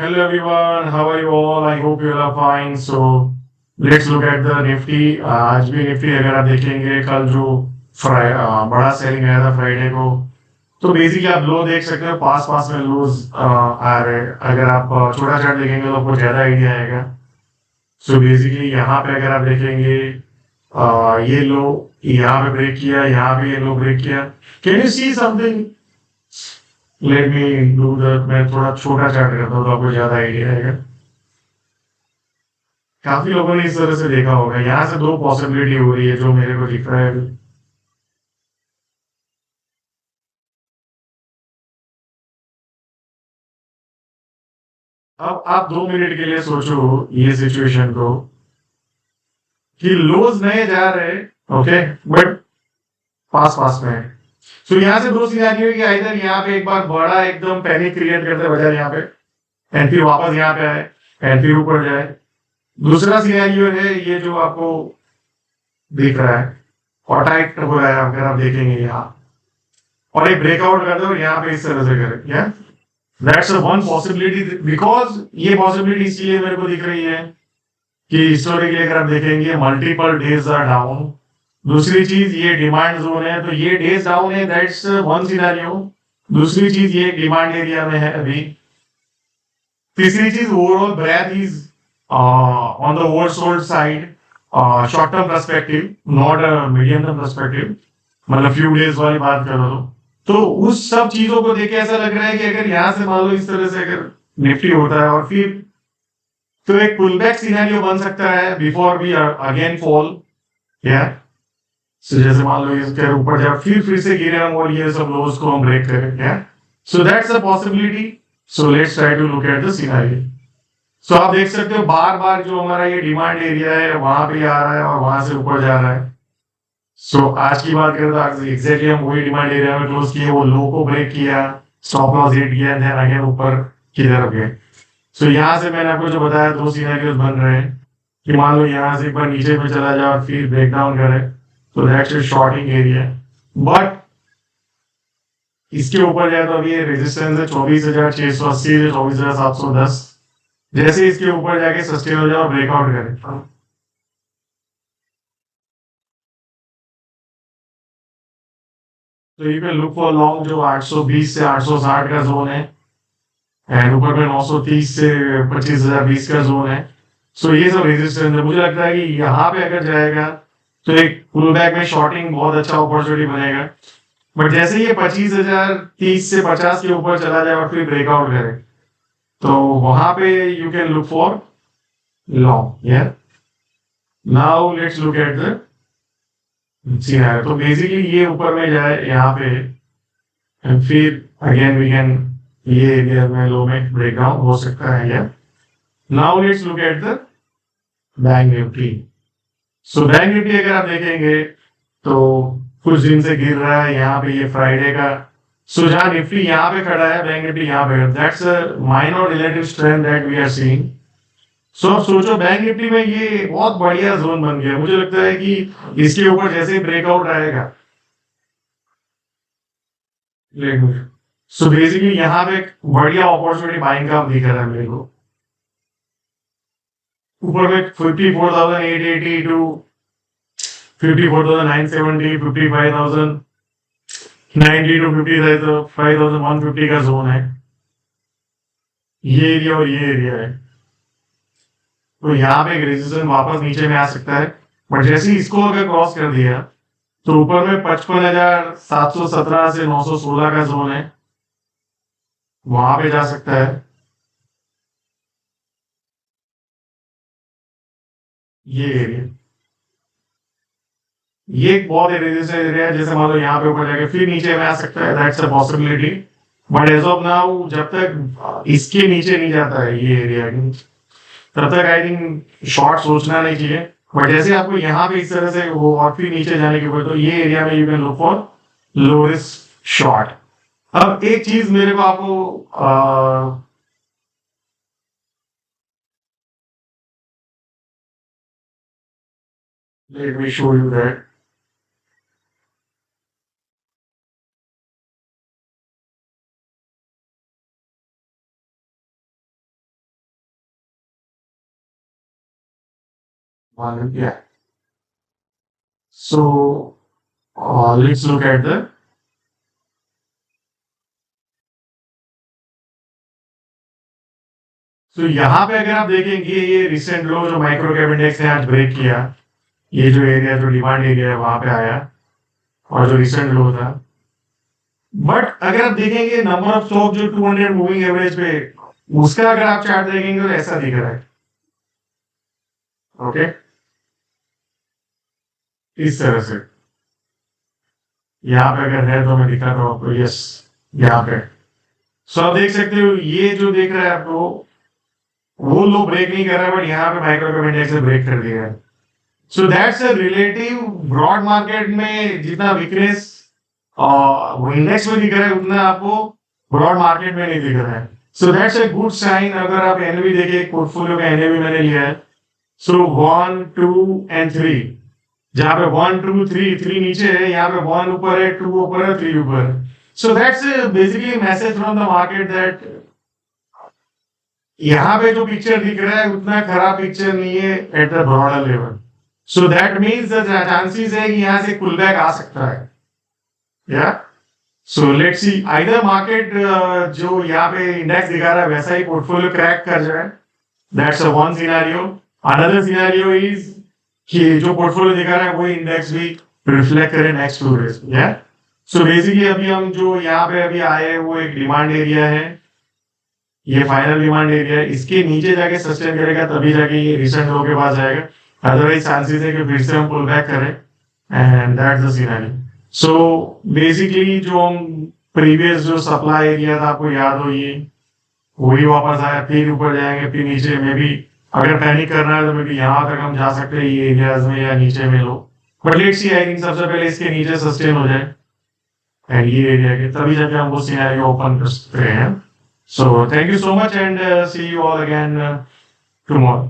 Hello everyone, how are you all? I hope you all are fine. So let's look at the Nifty. आज भी Nifty अगर आप देखेंगे कल जो बड़ा सेलिंग आया था फ्राइडे को, तो बेसिकली आप लो देख सकते हो, पास पास में लोज आ रहे हैं। अगर आप छोटा चार्ट देखेंगे तो आपको ज्यादा आइडिया आएगा। सो बेसिकली यहाँ पे अगर आप देखेंगे ये लो यहाँ पे ब्रेक किया, यहाँ पे ये लो ब्रेक किया। Can you see something? Let me do that. मैं थोड़ा छोटा चार्ट करता हूँ तो आपको ज्यादा आइडिया आएगा। काफी लोगों ने इस तरह से देखा होगा। यहाँ से दो पॉसिबिलिटी हो रही है जो मेरे को दिख रहा है अभी। अब आप 2 मिनट के लिए सोचो ये सिचुएशन को कि लोज नए जा रहे, ओके, बट पास पास में है। तो यहाँ से दो सिनेरियो है कि आइदर यहाँ पे एक बार बड़ा एकदम पैनिक क्रिएट करते बजाय यहाँ पे, एंड फिर वापस यहाँ पे आए, एंड फिर ऊपर जाए। दूसरा सिनेरियो है ये जो आपको दिख रहा है, और टाइट हो रहा है अगर आप देखेंगे यहाँ, और एक ब्रेकआउट कर दो और यहाँ पे इस तरह से करें, या दैट्स वन पॉसिबिलिटी। बिकॉज ये पॉसिबिलिटी इसलिए मेरे को दिख रही है कि हिस्टोरिकली अगर आप देखेंगे मल्टीपल डेज आर डाउन। दूसरी चीज ये डिमांड जोन है, तो ये डेज डाउन है, दैट्स वन सिनेरियो। दूसरी चीज ये डिमांड एरिया में है अभी। तीसरी चीज overall breath is on the oversold side, short term perspective, not medium term perspective, मतलब फ्यू डेज वाली बात कर रहा हूँ। तो उस सब चीजों को देख के ऐसा लग रहा है कि अगर यहाँ से मान लो इस तरह से अगर निफ्टी होता है और फिर, तो एक पुलबैक सिनेरियो बन सकता है बिफोर वी अगेन फॉल, या सो जैसे मान लो इसके ऊपर जाए फिर से गिरे हम और ये सब लोज को हम ब्रेक करें, या so that's a possibility. So let's try to look at the scenario. So आप देख सकते हो बार बार जो हमारा ये डिमांड एरिया है वहां पे आ रहा है और वहां से ऊपर जा रहा है। सो आज की बात करें तो एग्जैक्टली हम वही डिमांड एरिया में क्लोज किए, वो लो को ब्रेक किया, स्टॉप लॉस हिट किया, देन अगेन ऊपर की तरफ गए। सो यहाँ से मैंने आपको जो बताया दो सिनेरियोस बन रहे हैं कि मान लो यहाँ से एक बार नीचे पे चला जाए और फिर ब्रेक डाउन करे, तो that's a shorting area. But इसके ऊपर जाए तो अभी ये रेजिस्टेंस है 24,680 से 24,710। जैसे इसके ऊपर जाके सस्टेन हो जाए और ब्रेकआउट करे, तो you can look for long जो 820 से 860 का जोन है, एंड ऊपर में 930 से 25,020 का जोन है। सो ये सब रेजिस्टेंस है। मुझे लगता है कि यहाँ पे अगर जाएगा तो एक पुल बैक में शॉर्टिंग बहुत अच्छा अपॉर्चुनिटी बनेगा। बट जैसे ये 25,030 से 50 के ऊपर चला जाए और फिर ब्रेकआउट करे, तो वहां पे you can look for long, या now let's look at the scenario. तो बेसिकली ये ऊपर में जाए यहाँ पे, and फिर अगेन वी कैन, ये एरिया में लो में ब्रेकडाउन हो सकता है, या now let's look at the bank Nifty. So bank Nifty अगर आप देखेंगे तो कुछ दिन से गिर रहा है, यहाँ पे ये फ्राइडे का। सो जहाँ निफ्टी यहाँ पे खड़ा है, बैंक निफ्टी यहाँ पे, that's a minor relative strength that we are seeing. So अब सोचो बैंक निफ्टी में ये बहुत बढ़िया जोन बन गया। मुझे लगता है कि इसके ऊपर जैसे ही ब्रेकआउट आएगा, सो बेसिकली यहाँ पे एक बढ़िया अपॉर्चुनिटी बाइंग का दिख रहा है मेरे को। ऊपर में 54,880 टू 54,970, 55,090 टू 55,150 का जोन है। ये एरिया और ये एरिया है। तो यहाँ पे एक रेजिस्टेंस वापस नीचे में आ सकता है। बट जैसे ही इसको अगर क्रॉस कर दिया, तो ऊपर में 55,717 से 916 का जोन है, वहां पे जा सकता है ये एरिया। ये एक बहुत रेजिस्टेंस एरिया है। जैसे मान लो यहाँ पे ऊपर जाके फिर नीचे में आ सकता है, that's a possibility. But as of now जब तक इसके नीचे नहीं जाता है ये एरिया, तब तक आई थिंक शॉर्ट सोचना नहीं चाहिए। बट जैसे आपको यहाँ पे इस तरह से वो और फिर नीचे जाने के ऊपर, तो ये एरिया में you can look for low risk short. अब एक चीज मेरे को आपको let me show you that. One, yeah. So let's look at the. तो यहाँ पे अगर आप देखेंगे ये रिसेंट लो जो माइक्रो कैप इंडेक्स ने आज ब्रेक किया, ये जो एरिया जो डिमांड एरिया है वहां पे आया और जो रिसेंट लो था। बट अगर आप देखेंगे नंबर ऑफ स्टॉक जो 200 मूविंग एवरेज पे, उसका अगर आप चार्ट देखेंगे तो ऐसा दिख रहा है। ओके, इस तरह से यहाँ पे अगर है तो मैं दिखाता हूँ आपको। यस, यहाँ पे सो आप देख सकते हो ये जो देख रहा है आपको वो लो ब्रेक नहीं कर रहा है, बट यहाँ पे माइक्रो कैप इंडेक्स ने ब्रेक कर दिया है। So that's a relative broad market में जितना वीकनेस वो इंडेक्स में दिख रहा है उतना आपको ब्रॉड मार्केट में नहीं दिख रहा है। So that's a good sign. अगर आप एनएवी देखिए, पोर्टफोलियो का एनएवी मैंने लिया है। सो 1 2 एंड 3, जहां पे 1 2 3 3 नीचे है, यहाँ पे 1 ऊपर है, 2 ऊपर है, 3 ऊपर है। So that's basically message from the market that यहाँ पे जो पिक्चर दिख रहा है उतना खराब पिक्चर नहीं है at the broader level. So that means the chances है कि यहाँ से पुल बैक आ सकता है। या so let's see, either market जो यहाँ पे इंडेक्स दिखा रहा है वैसा ही पोर्टफोलियो क्रैक कर जाए, that's a one scenario. Another scenario is कि जो पोर्टफोलियो दिखा रहा है वो इंडेक्स भी रिफ्लेक्ट करे नेक्स्ट 2 डेज। या सो बेसिकली अभी हम जो यहाँ पे अभी आए हैं वो एक डिमांड एरिया है, ये फाइनल डिमांड एरिया है। इसके नीचे जाके सस्टेन करेगा तभी जाके ये रिसेंट लो के पास जाएगा, अदरवाइज चांसेस है कि फिर से हम पुल बैक करें and that's the scenario. So basically जो हम प्रीवियस जो सप्लाई एरिया था आपको याद हो, ये वही वापस आया, फिर ऊपर जाएंगे फिर नीचे में भी। अगर पैनिक करना है तो मे बी यहाँ तक हम जा सकते हैं ये एरियाज में या नीचे में low, but let's see, I think सबसे पहले इसके नीचे सस्टेन हो जाए एंड ये एरिया के, तभी जाके हम वो सिनेरियो ओपन कर सकते हैं। So thank you so much and see you all again tomorrow.